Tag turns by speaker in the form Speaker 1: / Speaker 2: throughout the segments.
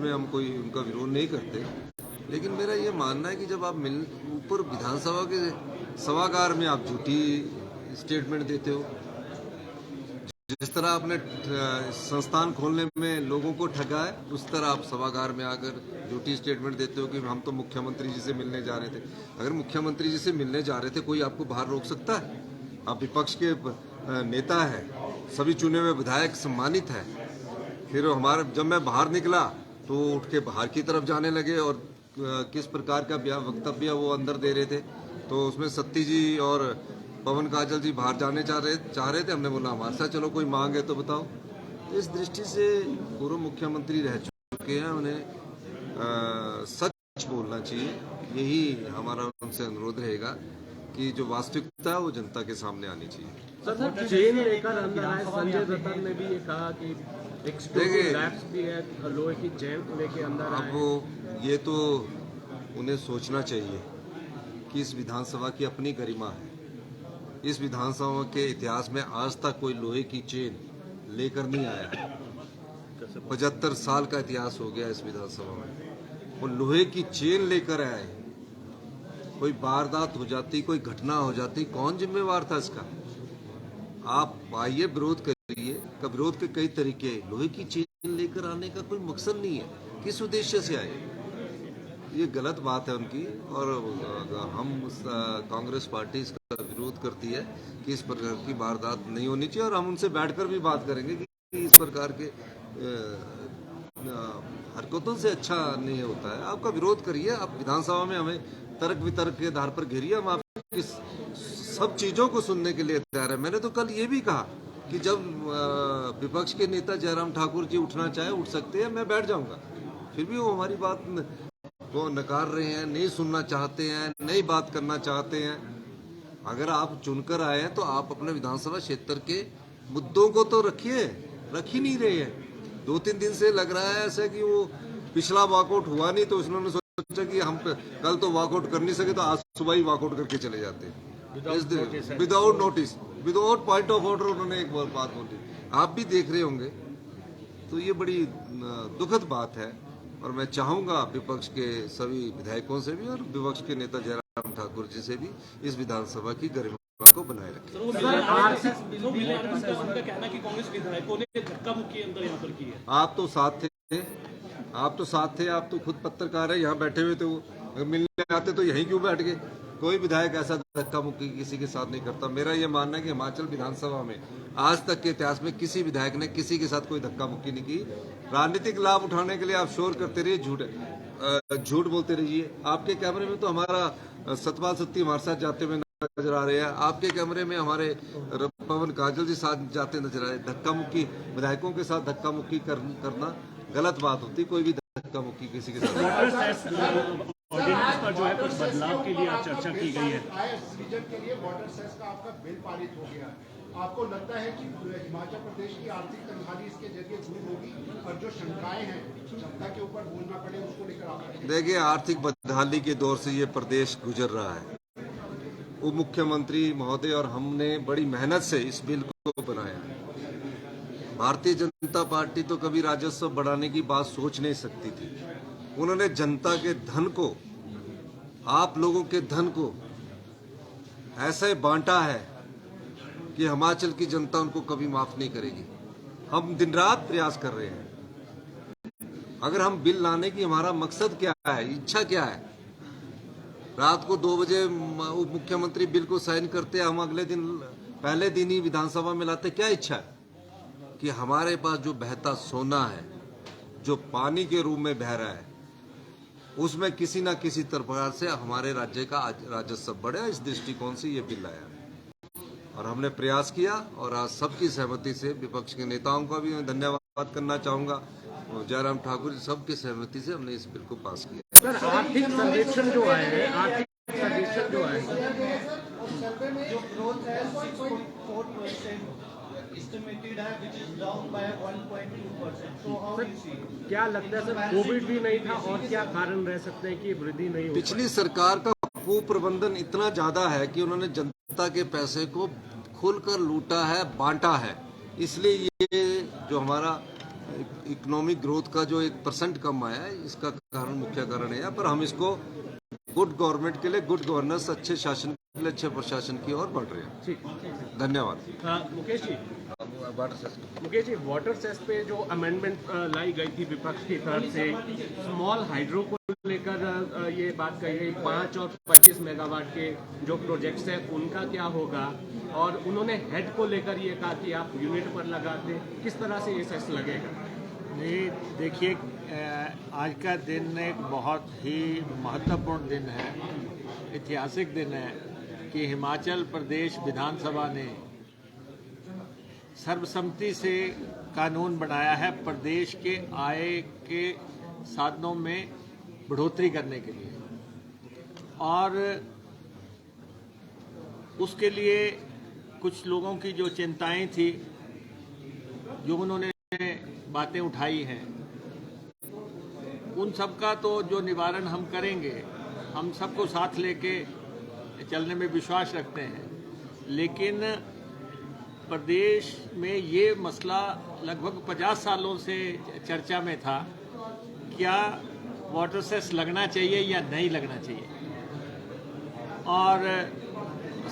Speaker 1: में हम कोई उनका विरोध नहीं करते, लेकिन मेरा ये मानना है कि जब आप ऊपर विधानसभा के सभागार में आप झूठी स्टेटमेंट देते हो, जिस तरह आपने संस्थान खोलने में लोगों को ठगा है, उस तरह आप सभागार में आकर झूठी स्टेटमेंट देते हो कि हम तो मुख्यमंत्री जी से मिलने जा रहे थे। अगर मुख्यमंत्री जी से मिलने जा रहे थे, कोई आपको बाहर रोक सकता है? आप विपक्ष के नेता है, सभी चुने हुए विधायक सम्मानित है। फिर जब मैं बाहर निकला तो उठ के बाहर की तरफ जाने लगे और किस प्रकार का वक्तव्य वो अंदर दे रहे थे। तो उसमें सत्ती जी और पवन काजल जी बाहर जाने चाह रहे थे। हमने बोला हमारे साथ चलो, कोई मांग है तो बताओ। तो इस दृष्टि से पूर्व मुख्यमंत्री रह चुके हैं, उन्हें सच बोलना चाहिए। यही हमारा उनसे अनुरोध रहेगा कि जो वास्तविकता है वो जनता के सामने आनी चाहिए।
Speaker 2: सर, चेन लेकर अंदर आए संजय दत्त ने भी ये कहा कि
Speaker 1: देखिए,
Speaker 2: भी है, लोहे की चेन लेके अंदर आए।
Speaker 1: अब ये तो उन्हें सोचना चाहिए कि इस विधानसभा की अपनी गरिमा है। इस विधानसभा के इतिहास में आज तक कोई लोहे की चेन लेकर नहीं आया। 75 साल का इतिहास हो गया इस विधानसभा में, वो लोहे की चेन लेकर आए। कोई वारदात हो जाती, कोई घटना हो जाती, कौन जिम्मेवार था इसका? आप आइए, विरोध करिए। विरोध के कई तरीके। लोहे की चेन लेकर आने का कोई मकसद नहीं है। किस उद्देश्य से आए? ये गलत बात है उनकी, और हम कांग्रेस पार्टी इसका विरोध करती है कि इस प्रकार की वारदात नहीं होनी चाहिए। और हम उनसे बैठकर भी बात करेंगे कि इस प्रकार के हरकतों से अच्छा नहीं होता है। आपका विरोध करिए, आप विधानसभा में हमें तर्क वितर्क के आधार पर घेरिए। हम आपकी सब चीजों को सुनने के लिए तैयार है। मैंने तो कल ये भी कहा कि जब विपक्ष के नेता जयराम ठाकुर जी उठना चाहे उठ सकते हैं, मैं बैठ जाऊंगा। फिर भी वो हमारी बात को नकार रहे हैं, नहीं सुनना चाहते हैं, नहीं बात करना चाहते हैं। अगर आप चुनकर आए हैं तो आप अपने विधानसभा क्षेत्र के मुद्दों को तो रखिए, रख ही नहीं रहे हैं। 2-3 दिन से लग रहा है ऐसा कि वो पिछला वॉकआउट हुआ नहीं, तो उन्होंने सोचा कि हम कल तो वॉकआउट कर नहीं सके तो आज सुबह ही वॉकआउट करके चले जाते हैं। Without notice, without point of order उन्होंने एक बात बोली। आप भी देख रहे होंगे। तो ये बड़ी दुखद बात है, और मैं चाहूंगा विपक्ष के सभी विधायकों से भी और विपक्ष के नेता जयराम ठाकुर जी से भी इस विधानसभा की गरिमा को बनाए रखें।
Speaker 3: कांग्रेस विधायकों ने धक्का मुक्की अंदर यहाँ पर की है।
Speaker 1: आप तो साथ थे, आप तो खुद पत्रकार है, यहाँ बैठे हुए थे। वो अगर मिलने आते तो यहीं क्यों बैठ गए? कोई विधायक ऐसा धक्का मुक्की किसी के साथ नहीं करता। मेरा ये मानना है कि हिमाचल विधानसभा में आज तक के इतिहास में किसी विधायक ने किसी के साथ कोई धक्का मुक्की नहीं की। राजनीतिक लाभ उठाने के लिए आप शोर करते रहिए, झूठ बोलते रहिए। आपके कैमरे में तो हमारा सतपाल सत्ती हमारे साथ जाते हुए नजर आ रहे हैं, आपके कैमरे में हमारे पवन काजल जी साथ जाते नजर आ रहे हैं। धक्का मुक्की, विधायकों के साथ धक्का मुक्की करना गलत बात होती। कोई भी धक्का मुक्की किसी के साथ
Speaker 3: ऑर्डिनेंस पर जो है कुछ बदलाव के लिए चर्चा की गई है।
Speaker 4: सीजन के लिए वाटर सेस का आपका बिल पारित हो गया। आपको लगता है कि हिमाचल प्रदेश की आर्थिक तंगहाली इसके जरिए दूर होगी, और जो शंकाएं हैं जनता के ऊपर बोलना पड़े उसको लेकर आप? देखिए, आर्थिक बदहाली के दौर से ये प्रदेश गुजर रहा है। उप मुख्यमंत्री महोदय और हमने बड़ी मेहनत से इस बिल को बनाया। भारतीय जनता पार्टी तो कभी राजस्व बढ़ाने की बात सोच नहीं सकती थी। उन्होंने जनता के धन को, आप लोगों के धन को ऐसे बांटा है कि हिमाचल की जनता उनको कभी माफ नहीं करेगी। हम दिन रात प्रयास कर रहे हैं। अगर हम बिल लाने की हमारा मकसद क्या है, इच्छा क्या है? रात को 2 बजे उप मुख्यमंत्री बिल को साइन करते, हम अगले दिन पहले दिन ही विधानसभा में लाते। क्या इच्छा है? कि हमारे पास जो बहता सोना है, जो पानी के रूप में बह रहा है, उसमें किसी न किसी प्रकार से हमारे राज्य का राजस्व बढ़े। इस दृष्टिकोण से ये बिल आया और हमने प्रयास किया, और आज सबकी सहमति से, विपक्ष के नेताओं का भी मैं धन्यवाद करना चाहूंगा, जयराम ठाकुर जी सबकी सहमति से हमने इस बिल को पास किया।
Speaker 2: सर, आर्थिक सर्वेक्षण जो आए हैं, आर्थिक सर्वेक्षण जो आए
Speaker 5: सर्वे में जो ग्रोथ है 6.4% एस्टिमेटेड है, which is down by 1.2%. So how do you see it?
Speaker 2: क्या लगता है सर, कोविड भी नहीं था और क्या कारण रह सकते हैं कि वृद्धि नहीं हो?
Speaker 1: पिछली सरकार का कुप्रबंधन इतना ज्यादा है कि उन्होंने जनता के पैसे को खुलकर लूटा है, बांटा है। इसलिए ये जो हमारा इकोनॉमिक ग्रोथ का जो 1% कम आया है, इसका कारण मुख्य कारण है। पर हम इसको गुड गवर्नमेंट के लिए, गुड गवर्नेंस, अच्छे शासन के लिए, अच्छे प्रशासन की ओर बढ़ रहे हैं।
Speaker 2: ठीक।
Speaker 1: धन्यवाद।
Speaker 2: मुकेश जी, वाटर सेस पे जो अमेंडमेंट लाई गई थी विपक्ष की तरफ से, स्मॉल हाइड्रो को लेकर ये बात कही गई, 5 और 25 मेगावाट के जो प्रोजेक्ट्स हैं उनका क्या होगा, और उन्होंने हेड को लेकर ये कहा कि आप यूनिट पर लगाते, किस तरह से ये सेस लगेगा?
Speaker 6: नहीं, देखिए, आज का दिन एक बहुत ही महत्वपूर्ण दिन है, ऐतिहासिक दिन है कि हिमाचल प्रदेश विधानसभा ने सर्वसम्मति से कानून बनाया है प्रदेश के आय के साधनों में बढ़ोतरी करने के लिए, और उसके लिए कुछ लोगों की जो चिंताएं थी, जो उन्होंने बातें उठाई हैं, उन सब का तो जो निवारण हम करेंगे, हम सबको साथ लेके चलने में विश्वास रखते हैं। लेकिन प्रदेश में ये मसला लगभग 50 सालों से चर्चा में था, क्या वाटर सेस लगना चाहिए या नहीं लगना चाहिए। और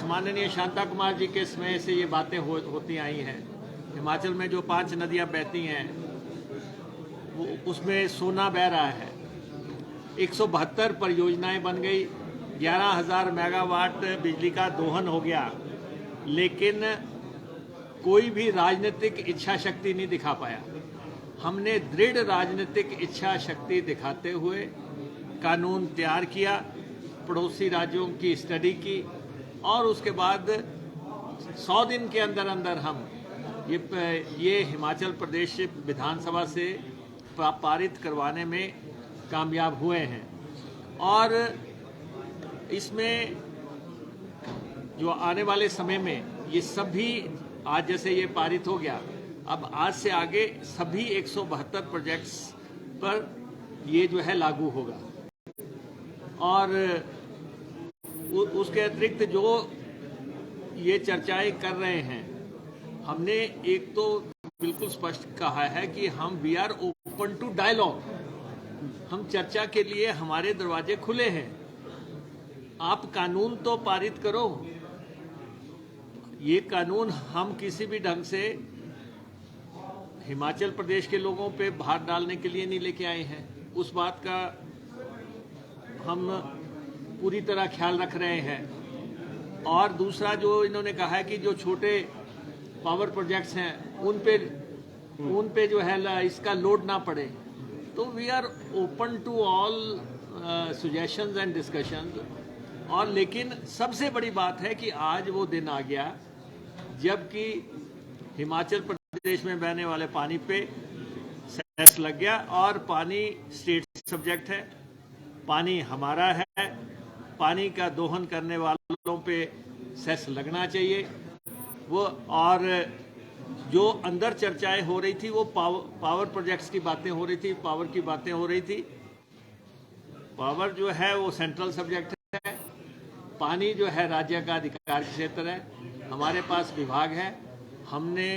Speaker 6: माननीय शांता कुमार जी के समय से ये बातें होती आई हैं। हिमाचल में जो 5 नदियां बहती हैं, वो उसमें सोना बह रहा है। 172 परियोजनाएं बन गई, 11,000 मेगावाट बिजली का दोहन हो गया, लेकिन कोई भी राजनीतिक इच्छा शक्ति नहीं दिखा पाया। हमने दृढ़ राजनीतिक इच्छा शक्ति दिखाते हुए कानून तैयार किया, पड़ोसी राज्यों की स्टडी की, और उसके बाद 100 दिन के अंदर अंदर हम ये हिमाचल प्रदेश विधानसभा से पारित करवाने में कामयाब हुए हैं। और इसमें जो आने वाले समय में ये सभी, आज जैसे ये पारित हो गया, अब आज से आगे सभी 172 प्रोजेक्ट्स पर ये जो है लागू होगा। और उसके अतिरिक्त जो ये चर्चाएं कर रहे हैं, हमने एक तो बिल्कुल स्पष्ट कहा है कि हम we are open to dialogue, हम चर्चा के लिए, हमारे दरवाजे खुले हैं। आप कानून तो पारित करो। ये कानून हम किसी भी ढंग से हिमाचल प्रदेश के लोगों पे भार डालने के लिए नहीं लेके आए हैं। उस बात का हम पूरी तरह ख्याल रख रहे हैं। और दूसरा, जो इन्होंने कहा है कि जो छोटे पावर प्रोजेक्ट्स हैं उन पे जो है इसका लोड ना पड़े, तो we are open to all suggestions and discussions. और लेकिन सबसे बड़ी बात है कि आज वो दिन आ गया जबकि हिमाचल प्रदेश में बहने वाले पानी पे सेस लग गया, और पानी स्टेट सब्जेक्ट है, पानी हमारा है, पानी का दोहन करने वालों पे सेस लगना चाहिए। वो, और जो अंदर चर्चाएं हो रही थी वो पावर प्रोजेक्ट्स की बातें हो रही थी, पावर की बातें हो रही थी। पावर जो है वो सेंट्रल सब्जेक्ट है, पानी जो है राज्य का अधिकार क्षेत्र है। हमारे पास विभाग है, हमने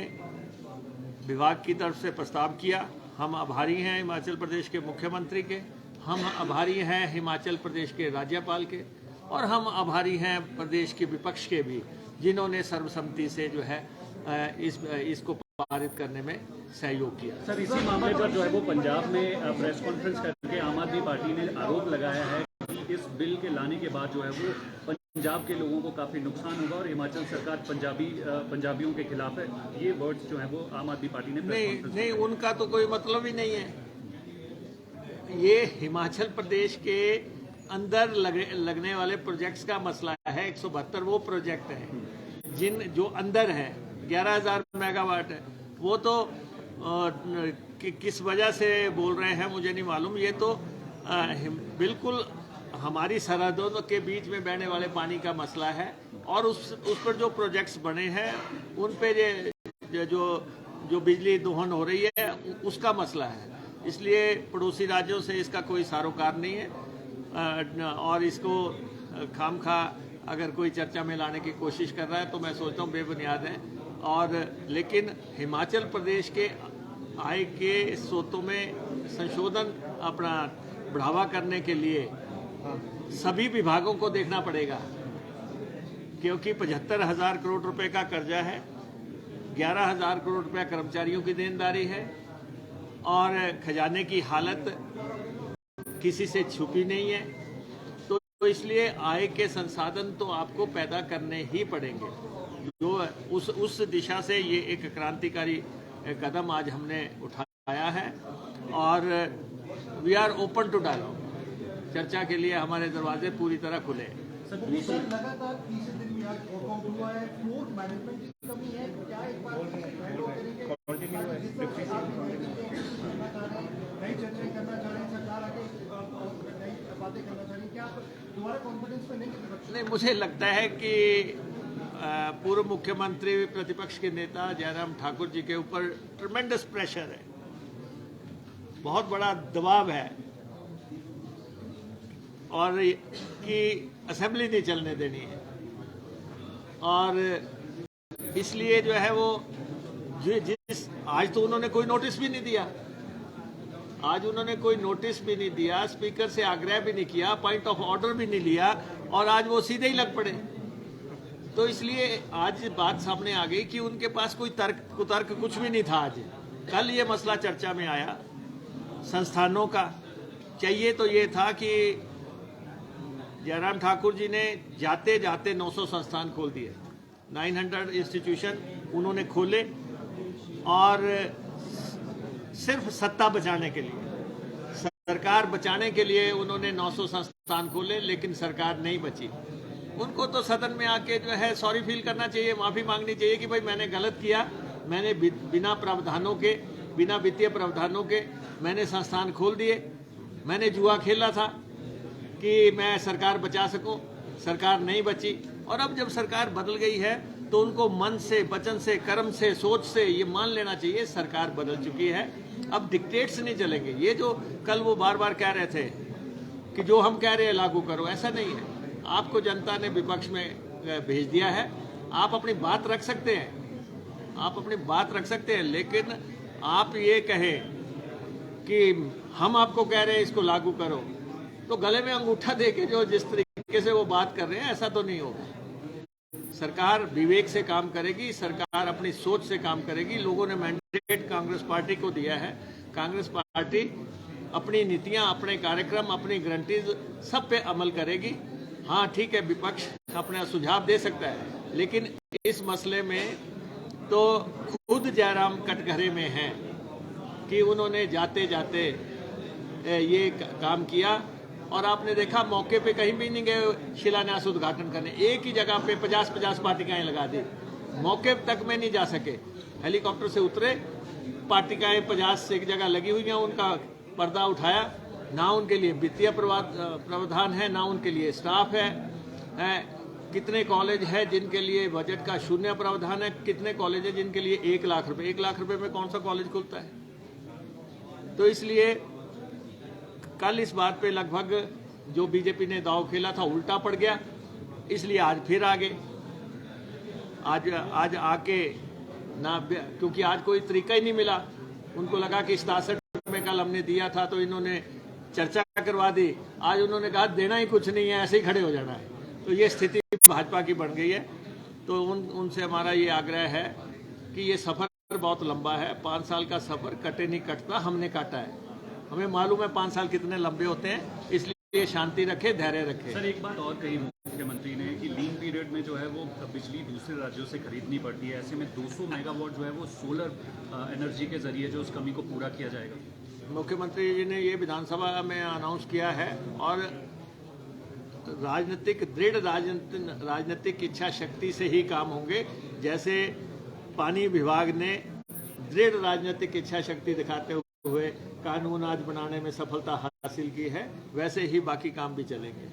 Speaker 6: विभाग की तरफ से प्रस्ताव किया। हम आभारी हैं हिमाचल प्रदेश के मुख्यमंत्री के, हम आभारी हैं हिमाचल प्रदेश के राज्यपाल के, और हम आभारी हैं प्रदेश के विपक्ष के भी, जिन्होंने सर्वसम्मति से जो है इसको पारित करने में सहयोग किया।
Speaker 3: सर, इसी मामले पर जो है वो पंजाब में प्रेस कॉन्फ्रेंस करके आम आदमी पार्टी ने आरोप लगाया है कि इस बिल के लाने के बाद जो है वो पंजाब के लोगों को काफ़ी नुकसान होगा और हिमाचल सरकार पंजाबियों के खिलाफ है। ये वर्ड्स जो है वो आम आदमी पार्टी ने
Speaker 6: नहीं, उनका तो कोई मतलब ही नहीं है। ये हिमाचल प्रदेश के अंदर लगने वाले प्रोजेक्ट्स का मसला है। 172 वो प्रोजेक्ट है जो अंदर है, 11,000 मेगावाट है। वो तो किस वजह से बोल रहे हैं मुझे नहीं मालूम। ये तो बिल्कुल हमारी सरहदों के बीच में बहने वाले पानी का मसला है, और उस पर जो प्रोजेक्ट्स बने हैं उन पे जो बिजली दोहन हो रही है उसका मसला है। इसलिए पड़ोसी राज्यों से इसका कोई सरोकार नहीं है, और इसको खामखा अगर कोई चर्चा में लाने की कोशिश कर रहा है तो मैं सोचता हूँ बेबुनियाद है। और लेकिन हिमाचल प्रदेश के आय के स्रोतों में संशोधन अपना बढ़ावा करने के लिए सभी विभागों को देखना पड़ेगा, क्योंकि 75,000 करोड़ रुपए का कर्जा है, 11,000 करोड़ रुपया कर्मचारियों की देनदारी है और खजाने की हालत किसी से छुपी नहीं है। तो इसलिए आय के संसाधन तो आपको पैदा करने ही पड़ेंगे। जो उस दिशा से ये एक क्रांतिकारी कदम आज हमने उठाया है और we are open to dialogue. चर्चा के लिए हमारे दरवाजे पूरी तरह खुले हैं।
Speaker 5: सर लगातार तीसरे दिन भी आज वॉकआउट हुआ है, फ्लोर मैनेजमेंट की कमी है, क्या एक बार नई चर्चाएं करना चाह रहे हैं, सरकार आगे नई बातें करना चाह रही है, क्या दोबारा कॉन्फिडेंस में नहीं?
Speaker 6: मुझे लगता है कि पूर्व मुख्यमंत्री प्रतिपक्ष के नेता जयराम ठाकुर जी के ऊपर ट्रमेंडस प्रेशर है, बहुत बड़ा दबाव है और कि असेंबली नहीं चलने देनी है और इसलिए जो है वो जिस आज तो उन्होंने कोई नोटिस भी नहीं दिया, आज उन्होंने कोई नोटिस भी नहीं दिया, स्पीकर से आग्रह भी नहीं किया, पॉइंट ऑफ ऑर्डर भी नहीं लिया और आज वो सीधे ही लग पड़े। तो इसलिए आज बात सामने आ गई कि उनके पास कोई कुतर्क कुछ भी नहीं था। आज कल ये मसला चर्चा में आया संस्थानों का। चाहिए तो ये था कि जयराम ठाकुर जी ने जाते जाते 900 संस्थान खोल दिए, 900 इंस्टीट्यूशन उन्होंने खोले और सिर्फ सत्ता बचाने के लिए, सरकार बचाने के लिए उन्होंने 900 संस्थान खोले, लेकिन सरकार नहीं बची। उनको तो सदन में आके जो है सॉरी फील करना चाहिए, माफी मांगनी चाहिए कि भाई मैंने गलत किया, मैंने बिना प्रावधानों के, बिना वित्तीय प्रावधानों के मैंने संस्थान खोल दिए, मैंने जुआ खेला था कि मैं सरकार बचा सकूं, सरकार नहीं बची। और अब जब सरकार बदल गई है तो उनको मन से, वचन से, कर्म से, सोच से ये मान लेना चाहिए सरकार बदल चुकी है। अब डिक्टेट्स नहीं चलेंगे। ये जो कल वो बार बार कह रहे थे कि जो हम कह रहे हैं लागू करो, ऐसा नहीं है। आपको जनता ने विपक्ष में भेज दिया है, आप अपनी बात रख सकते हैं, आप अपनी बात रख सकते हैं, लेकिन आप ये कहें कि हम आपको कह रहे हैं इसको लागू करो, तो गले में अंगूठा देके जो जिस तरीके से वो बात कर रहे हैं, ऐसा तो नहीं होगा। सरकार विवेक से काम करेगी, सरकार अपनी सोच से काम करेगी। लोगों ने मैंडेट कांग्रेस पार्टी को दिया है, कांग्रेस पार्टी अपनी नीतियां, अपने कार्यक्रम, अपनी गारंटीज सब पे अमल करेगी। हाँ ठीक है, विपक्ष अपना सुझाव दे सकता है, लेकिन इस मसले में तो खुद जयराम कटघरे में हैं कि उन्होंने जाते जाते ये काम किया और आपने देखा मौके पे कहीं भी नहीं गए शिलान्यास उद्घाटन करने, एक ही जगह पे 50-50 पार्टिकाएं लगा दी, मौके तक में नहीं जा सके। हेलीकॉप्टर से उतरे, पार्टिकाएं 50 से एक जगह लगी हुई हैं, उनका पर्दा उठाया, ना उनके लिए वित्तीय प्रावधान है, ना उनके लिए स्टाफ है। कितने कॉलेज है जिनके लिए बजट का शून्य प्रावधान है, कितने कॉलेज है जिनके लिए 1 लाख रुपए, 1 लाख रुपए में कौन सा कॉलेज खुलता है। तो इसलिए कल इस बात पे लगभग जो बीजेपी ने दांव खेला था उल्टा पड़ गया, इसलिए आज फिर आ गए। आज आके ना, क्योंकि आज कोई तरीका ही नहीं मिला, उनको लगा कि 67 में कल हमने दिया था तो इन्होंने चर्चा करवा दी, आज उन्होंने कहा देना ही कुछ नहीं है, ऐसे ही खड़े हो जाना है। तो ये स्थिति भाजपा की बन गई है। तो उनसे हमारा ये आग्रह है कि ये सफर बहुत लंबा है, 5 साल का सफर कटे नहीं कटता, हमने काटा है, हमें मालूम है 5 साल कितने लंबे होते हैं, इसलिए शांति रखे, धैर्य रखे।
Speaker 3: सर एक बात और कही मुख्यमंत्री ने कि लीन पीरियड में जो है वो बिजली दूसरे राज्यों से खरीदनी पड़ती है, ऐसे में 200 मेगावाट जो है वो सोलर एनर्जी के जरिए जो उस कमी को पूरा किया जाएगा।
Speaker 6: मुख्यमंत्री जी ने ये विधानसभा में अनाउंस किया है और दृढ़ राजनीतिक इच्छा शक्ति से ही काम होंगे। जैसे पानी विभाग ने दृढ़ राजनीतिक इच्छा शक्ति दिखाते हुए कानून आज बनाने में सफलता हासिल की है, वैसे ही बाकी काम भी चलेंगे।